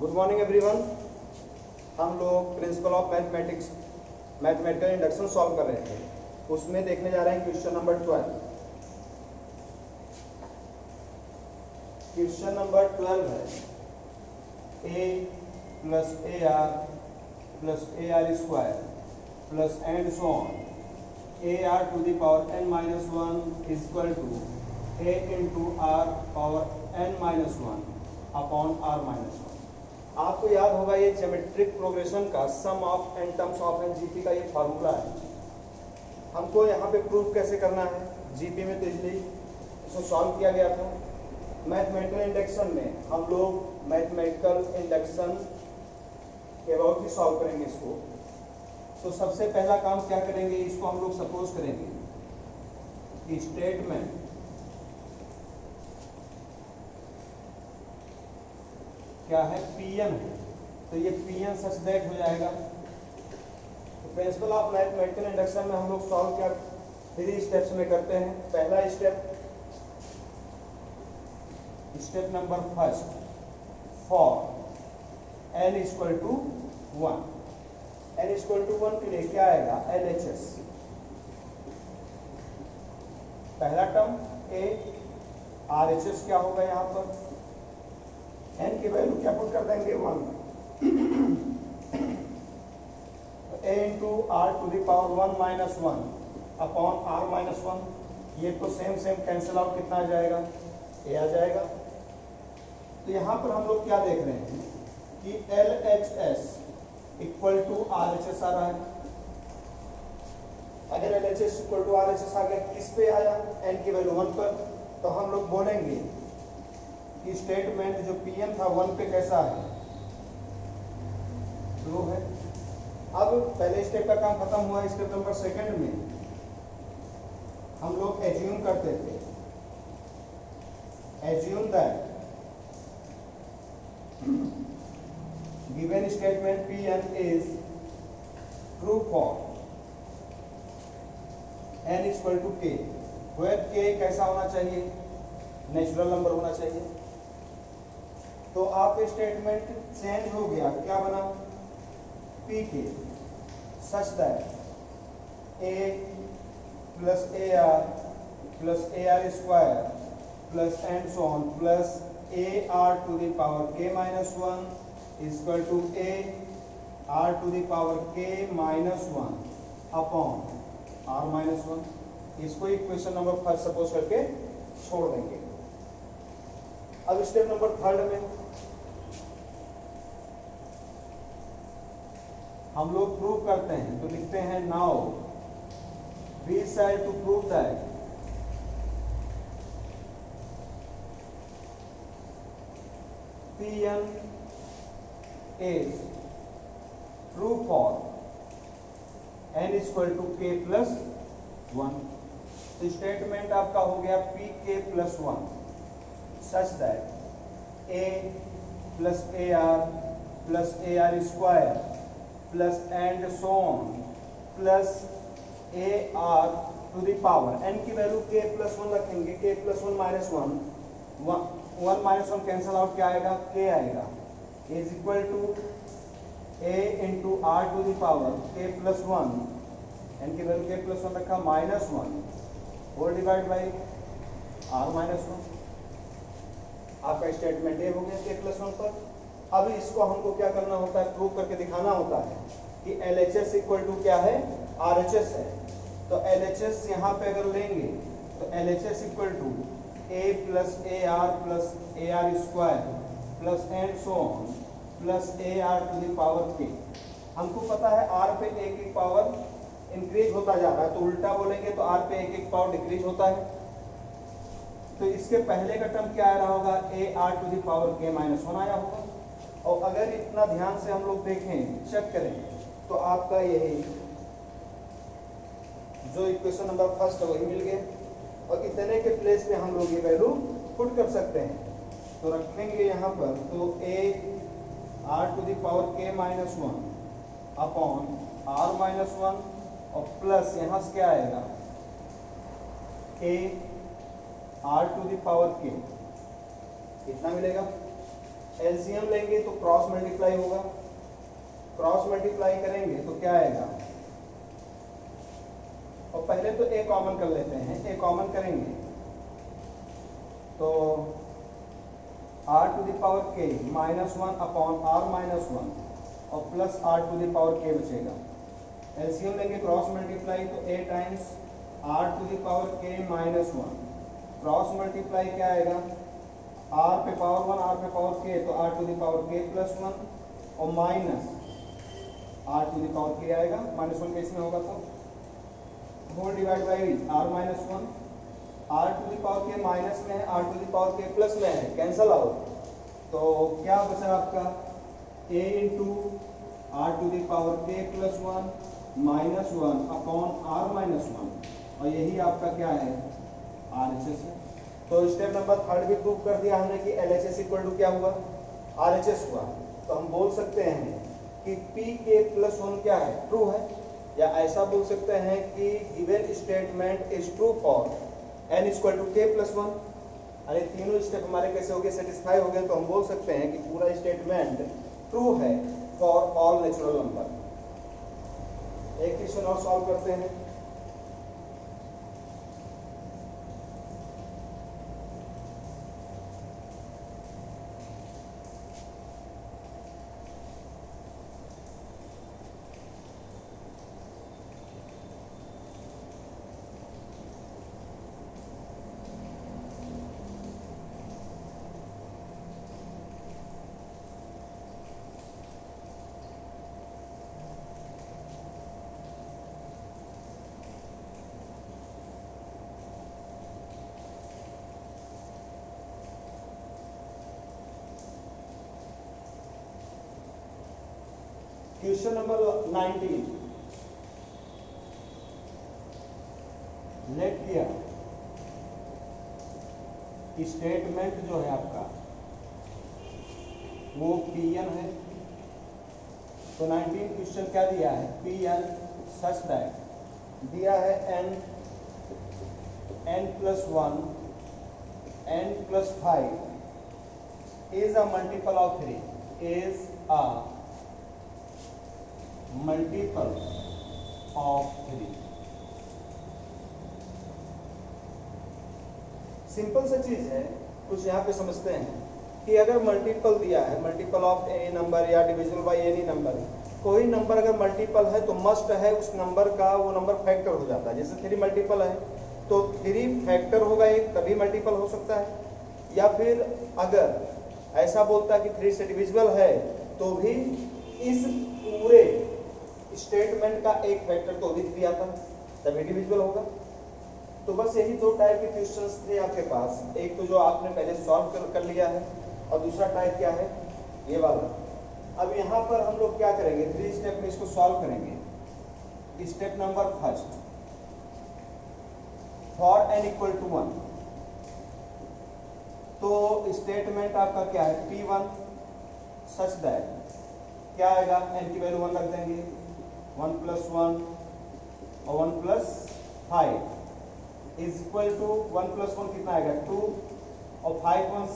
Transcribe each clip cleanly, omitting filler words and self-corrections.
Good morning everyone. हम लोग principle of mathematical induction solve कर रहे थे। उसमें देखने जा रहे हैं क्वेश्चन नंबर 12। क्वेश्चन नंबर 12 है a plus a r plus a r square plus and so on a r to the power n minus 1 is equal to a into r power n minus 1 upon are minus 1। आपको याद होगा ये geometric progression का sum of n terms of an GP का ये formula है। हमको यहाँ पे प्रूव कैसे करना है, जीपी में तो इसलिए इसको सॉल्व किया गया था। मैथमेटिकल इंडक्शन में हम लोग मैथमेटिकल इंडक्शन के अबाउट ही सॉल्व करेंगे इसको। तो सबसे पहला काम क्या करेंगे, इसको हम लोग सपोज करेंगे कि स्टेटमेंट क्या है, Pn है, तो ये Pn सच दैट हो जाएगा। तो प्रिंसिपल ऑफ मैथमेटिकल इंडक्शन में हम लोग सॉल्व क्या 3 स्टेप्स में करते हैं। पहला step number first, for n equal to 1। n equal to 1 के लिए क्या आएगा, LHS। पहला टर्म a, RHS क्या होगा, यहाँ पर n की वैल्यू क्या पुट कर देंगे, 1। a into are to the power 1 minus 1 upon are minus 1। ये तो सेम कैंसिल आउट कितना आ जाएगा, a आ जाएगा। तो यहाँ पर हम लोग क्या देख रहे हैं कि LHS इक्वल टू RHS आ रहा है। अगर LHS इक्वल टू RHS आ गया, किस पे आया, n की वैल्यू 1 पर, तो हम लोग बोलेंगे कि स्टेटमेंट जो Pn था 1 पे कैसा है, ट्रू है। अब पहले स्टेप का काम खत्म हुआ। स्टेप नंबर सेकंड में हम लोग एज्यूम करते थे, assume that given statement Pn is true for n equal to k, where k कैसा होना चाहिए, नेचुरल नंबर होना चाहिए। तो आप स्टेटमेंट चेंज हो गया, क्या बना, Pk such that a plus a r plus a r square plus and so on plus a r to the power k minus 1 equal to a r to the power k minus 1 upon r minus 1। इसको equation number first suppose करके छोड़ देंगे। अब step number third में हम लोग prove करते हैं, तो लिखते हैं now we shall to prove that Pn is true for n equal to k plus 1। तो स्टेटमेंट आपका हो गया Pk plus 1 such that a plus ar plus ar square plus and so on plus ar to the power n की value k plus 1 रखेंगे। k plus 1 minus 1 minus 1 cancel out, क्या आएगा, k आएगा। Is equal to a into are to the power k plus 1, n की value k plus 1 रखा, minus 1 whole divide by r minus 1। आपका statement A हो गया k plus 1 पर। अब इसको हमको क्या करना होता है, प्रूव करके दिखाना होता है कि LHS इक्वल टू क्या है, RHS है। तो LHS यहाँ पे अगर लेंगे तो LHS equal to a plus a r plus a r square plus and so on plus a r to the power k। हमको पता है r पे एक एक पावर इंक्रीज होता जा रहा है, तो उल्टा बोलेंगे तो r पे एक एक पावर डिक्रीज होता है। तो इसके पहले का टर्म क्या आ रहा होगा, a r to the power k minus 1 आया होगा। और अगर इतना ध्यान से हम लोग देखें, चेक करें, तो आपका यही जो इक्वेशन नंबर फर्स्ट है वही मिल गया। और इतने के प्लेस में हम लोग ये वैल्यू पुट कर सकते हैं। तो रखेंगे यहाँ पर, तो a r to the power k minus 1 upon are minus 1 और प्लस यहाँ से क्या आएगा, a r to the power k, कितना मिलेगा, एलसीएम लेंगे तो क्रॉस मल्टीप्लाई होगा, क्रॉस मल्टीप्लाई करेंगे तो क्या आएगा, और पहले तो ए कॉमन कर लेते हैं, ए कॉमन करेंगे तो r to the power k -1 upon r -1 और plus r to the power k बचेगा। एलसीएम लेंगे क्रॉस मल्टीप्लाई तो a times r to the power k -1 cross multiply क्या आएगा, r पे पावर 1 r पे पावर k तो r to the power k plus 1 और minus r to the power k आएगा, -1 केस में होगा तो whole divide by r -1, r to the power k minus में है, r to the power k plus में है, कैंसल आउट तो क्या बचा आपका a into r to the power k plus 1 -1 upon r -1 और यही आपका क्या है RHS है। तो स्टेप नंबर 3 भी प्रूव कर दिया हमने कि LHS इक्वल टू क्या हुआ, RHS हुआ। तो हम बोल सकते हैं कि PK प्लस 1 क्या है, ट्रू है, या ऐसा बोल सकते हैं कि given statement is true for n equal to k plus 1। अरे तीनों स्टेप हमारे कैसे हो गए, सेटिस्फाई हो गए, तो हम बोल सकते हैं कि पूरा स्टेटमेंट ट्रू है फॉर ऑल नेचुरल नंबर। एक क्वेश्चन और सॉल्व करते हैं। क्वेश्चन नंबर 19 लेट किया स्टेटमेंट जो है आपका वो Pn है। तो 19 क्वेश्चन क्या दिया है, Pn सच दैट दिया है n plus 1 n plus 5 is a multiple of 3 is a multiple of 3। Simple सा चीज है, कुछ यहाँ पे समझते हैं कि अगर मल्टीपल दिया है, मल्टीपल ऑफ एनी नंबर या डिविजिबल बाय एनी नंबर, कोई नंबर अगर मल्टीपल है तो मस्ट है उस नंबर का वो नंबर फैक्टर हो जाता है। जैसे 3 मल्टीपल है तो 3 फैक्टर होगा एक, तभी मल्टीपल हो सकता है। या फिर अगर ऐसा बोलता है कि 3 से डिविजिबल है तो भी इस पूरे स्टेटमेंट का एक फैक्टर तो भी 3 आता है, तभी डिविजिबल होगा। तो बस यही 2 टाइप के क्वेश्चंस थे आपके पास, एक तो जो आपने पहले सॉल्व कर लिया है और दूसरा टाइप क्या है, ये वाला। अब यहाँ पर हम लोग क्या करेंगे, 3 स्टेप में इसको सॉल्व करेंगे। Step number 1 for n equal to 1, तो स्टेटमेंट आपका क्या है, P1 सच दैट क्या आएगा, n की वैल्यू 1 रख देंगे, 1 प्लस 1 और 1 plus 5 is equal to 1 plus 1 कितना आएगा 2 और 5 1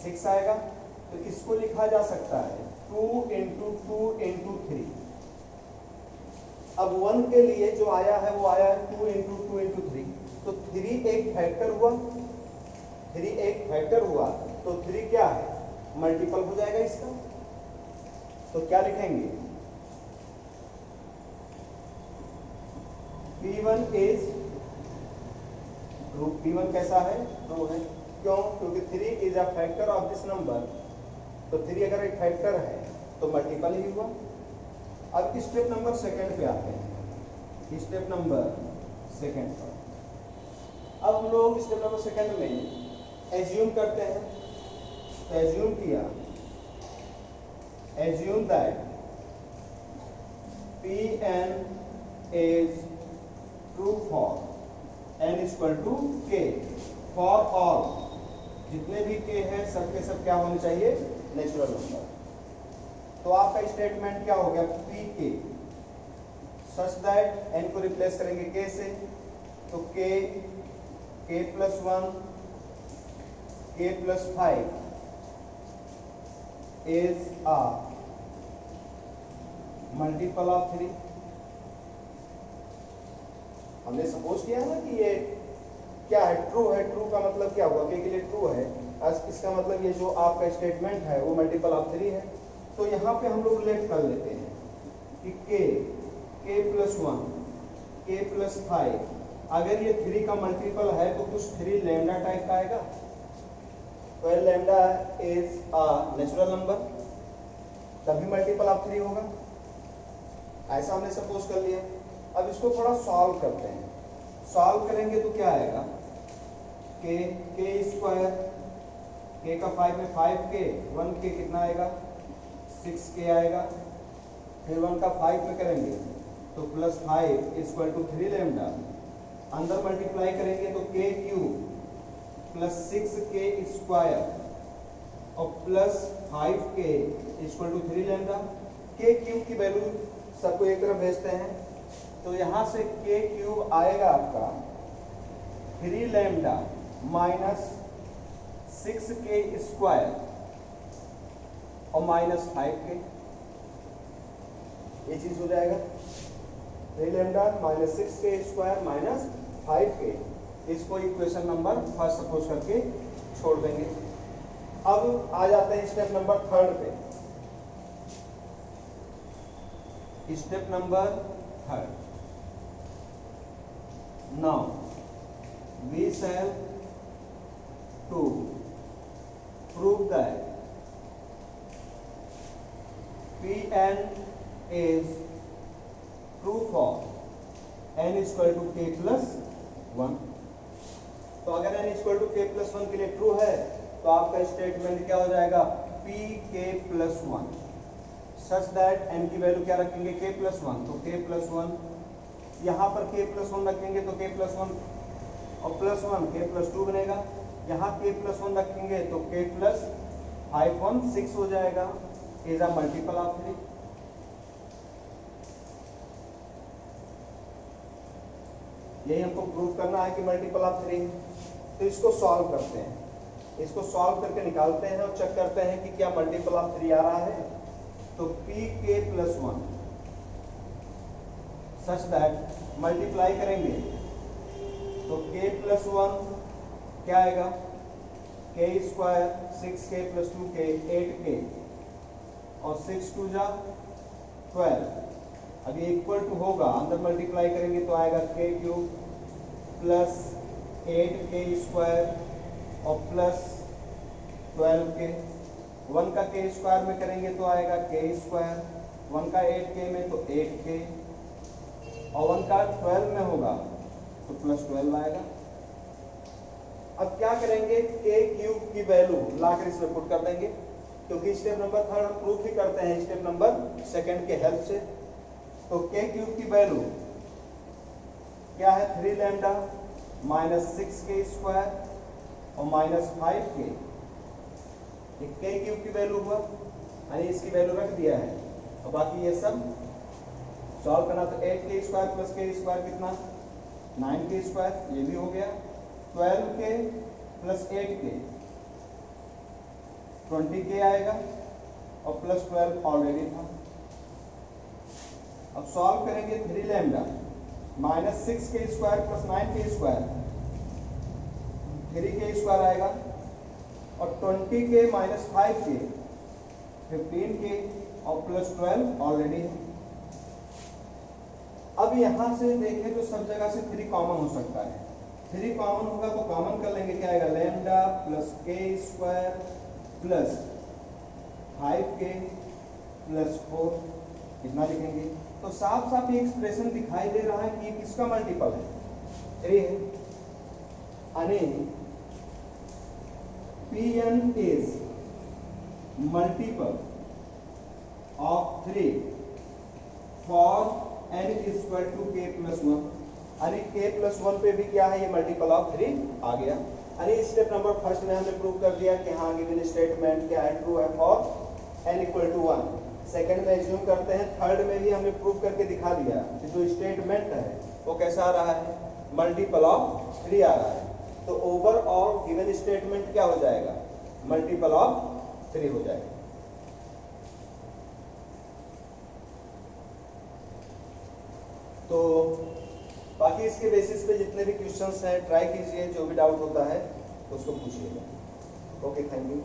6 आएगा। तो इसको लिखा जा सकता है 2 इंटू 2 इंटू 3। अब 1 के लिए जो आया है वो आया है 2 इंटू 2 इंटू 3, तो 3 एक फैक्टर हुआ, 3 एक फैक्टर हुआ तो 3 क्या है, मल्टीपल हो जाएगा इसका। तो क्या लिखेंगे, P1 इज ट्रू। P1 कैसा है, ट्रू है। क्यों, क्योंकि 3 is a factor of this number, तो 3 अगर एक फैक्टर है तो मल्टीपल ही हुआ। अब स्टेप नंबर 2 पे आते हैं, स्टेप नंबर 2 पर। अब हम लोग स्टेप नंबर 2 में एज्यूम करते हैं, तो एज्यूम किया, assume that Pn is true for n equal to k for all, जितने भी k है सबके सब क्या होने चाहिए, नेचुरल नंबर। तो आपका स्टेटमेंट क्या हो गया, Pk सच दैट n को रिप्लेस करेंगे k से, तो k plus 1 k plus 5 is a multiple of 3। हमने सपोज किया है ना कि ये क्या है, ट्रू है। ट्रू का मतलब क्या हुआ, के लिए ट्रू है, इसका मतलब ये जो आपका स्टेटमेंट है वो मल्टीपल ऑफ 3 है। तो यहाँ पे हम लोग लेट कर लेते हैं कि k प्लस 1 k प्लस 5, अगर ये 3 का मल्टीपल है तो कुछ 3 लैम्डा टाइप का आएगा। तो lambda is a natural number, तभी मल्टीपल ऑफ 3 होगा, ऐसा हमने सपोज कर लिया। अब इसको थोड़ा सॉल्व करते हैं। सॉल्व करेंगे तो क्या आएगा, के स्क्वायर, के का 5 में 5k, 1k कितना आएगा 6k आएगा। फिर 1 का 5 में करेंगे तो प्लस 5 इक्वल टू 3 लैम्डा, अंदर मल्टीप्लाई करेंगे तो k cube plus 6k square और plus 5k equal to 3 lambda. k cube की वैल्यू सबको एक तरफ भेजते हैं, तो यहां से k क्यूब आएगा आपका 3 लैम्डा माइनस 6k स्क्वायर और माइनस 5k, ये चीज हो जाएगा 3 lambda minus 6k square minus 5k। इसको इक्वेशन नंबर फर्स्ट सपोज करके छोड़ देंगे। अब आ जाते हैं स्टेप नंबर 3 पे। Step number 3, now we shall to prove that Pn is true for n equal to k plus 1। तो अगर n equal to k plus 1 के लिए ट्रू है तो आपका स्टेटमेंट क्या हो जाएगा, pk plus 1, such that n की वैल्यू क्या रखेंगे, k plus 1, तो k plus 1, यहाँ पर k plus 1 रखेंगे तो k plus 1 और प्लस 1 k plus 2 बनेगा। यहाँ k plus 1 रखेंगे तो k plus 5 1 6 हो जाएगा, इज अ मल्टीपल ऑफ 3। यही हमको प्रूव करना है कि मल्टीपल ऑफ 3 है। तो इसको सॉल्व करते हैं, इसको सॉल्व करके निकालते हैं और चेक करते हैं कि क्या मल्टीपल ऑफ 3 आ रहा है। तो pk plus 1 such that multiply करेंगे तो k प्लस 1 क्या आएगा, k square 6k plus 2k 8k और 6 2 जा 12। अब ये इक्वल टू होगा, अंदर मल्टीप्लाई करेंगे तो आएगा k cube plus 8k square और प्लस 12k। 1 का k स्क्वायर में करेंगे तो आएगा k स्क्वायर, 1 का 8k में तो 8k और 1 का 12 में होगा तो प्लस 12 आएगा। अब क्या करेंगे, k क्यूब की वैल्यू लाकर इसमें पुट कर देंगे, क्योंकि स्टेप नंबर 3 हम प्रूफ ही करते हैं स्टेप नंबर 2 के हेल्प से। तो k क्यूब की वैल्यू क्या है, 3 लैम्डा माइनस 6k स्क्वायर और माइनस 5k। k क्यूब की वैल्यू हुआ, यानी इसकी वैल्यू रख दिया है और बाकी ये सब सॉल्व करना। तो 8k square plus k square कितना 9k स्क्वायर, ये भी हो गया। 12k प्लस 8k 20k आएगा और प्लस 12 ऑलरेडी था। अब सॉल्व करेंगे 3 lambda minus 6k square plus 9k square, 3k square आएगा और 20k माइनस 5k 15k और प्लस 12 ऑलरेडी है। अब यहां से देखें तो सब जगह से 3 कॉमन हो सकता है। 3 कॉमन होगा तो कॉमन कर लेंगे, क्या आएगा, lambda plus k square plus 5k plus 4, इतना लिखेंगे। तो साफ साफ ये एक्सप्रेशन दिखाई दे रहा है कि ये किसका मल्टीपल है, 3 है। यानी Pn is multiple of 3 for n equal to k plus 1। यानी k प्लस 1 पे भी क्या है, ये मल्टीपल ऑफ 3 आ गया। यानी स्टेप नंबर 1 में हमने प्रूव कर दिया कि हाँ गिवन स्टेटमेंट क्या है, ट्रू है for n equal to 1। Second में एज्यूम करते हैं, थर्ड में भी हमने प्रूव करके दिखा दिया कि जो स्टेटमेंट है वो कैसा आ रहा है, मल्टीपल ऑफ 3 आ रहा है। तो ओवरऑल गिवन स्टेटमेंट क्या हो जाएगा, मल्टीपल ऑफ 3 हो जाएगा। तो बाकी इसके बेसिस पे जितने भी क्वेश्चंस हैं ट्राई कीजिए, जो भी डाउट होता है उसको पूछिएगा। Okay, thank you.